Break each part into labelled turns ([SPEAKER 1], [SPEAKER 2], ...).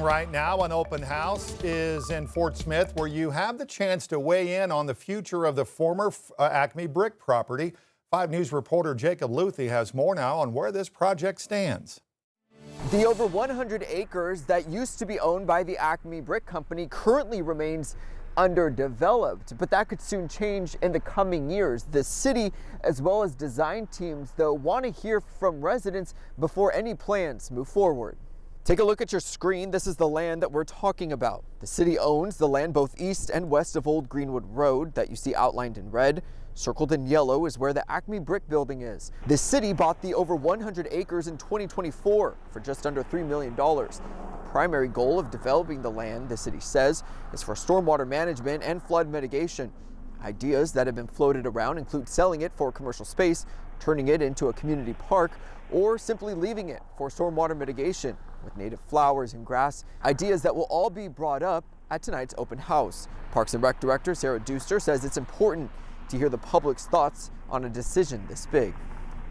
[SPEAKER 1] Right now, an open house is in Fort Smith where you have the chance to weigh in on the future of the former Acme Brick property. 5 News reporter Jacob Luthi has more now on where this project stands.
[SPEAKER 2] The over 100 acres that used to be owned by the Acme Brick Company currently remains underdeveloped, but that could soon change in the coming years. The city, as well as design teams, though, want to hear from residents before any plans move forward. Take a look at your screen. This is the land that we're talking about. The city owns the land both east and west of Old Greenwood Road that you see outlined in red. Circled in yellow is where the Acme Brick building is. The city bought the over 100 acres in 2024 for just under $3 million. The primary goal of developing the land, the city says, is for stormwater management and flood mitigation. Ideas that have been floated around include selling it for commercial space, turning it into a community park, or simply leaving it for stormwater mitigation with native flowers and grass. Ideas that will all be brought up at tonight's open house. Parks and Rec Director Sarah Duster says it's important to hear the public's thoughts on a decision this big.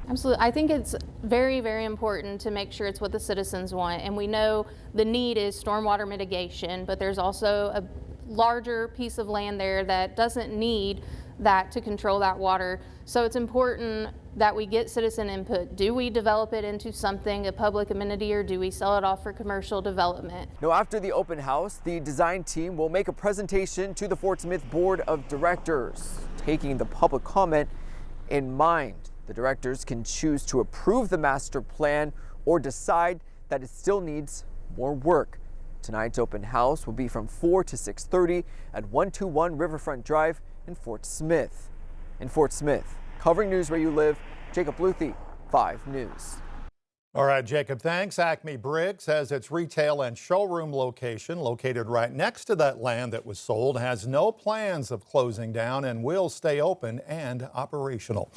[SPEAKER 3] Absolutely. I think it's very, very important to make sure it's what the citizens want. And we know the need is stormwater mitigation, but there's also a larger piece of land there that doesn't need that to control that water. So it's important that we get citizen input. Do we develop it into something, a public amenity, or do we sell it off for commercial development?
[SPEAKER 2] Now, after the open house, the design team will make a presentation to the Fort Smith Board of Directors, taking the public comment in mind. The directors can choose to approve the master plan or decide that it still needs more work. Tonight's open house will be from 4 to 6:30 at 121 Riverfront Drive in Fort Smith. In Fort Smith, covering news where you live, Jacob Luthi, 5 News.
[SPEAKER 1] All right, Jacob, thanks. Acme Brick says its retail and showroom location, located right next to that land that was sold, has no plans of closing down and will stay open and operational.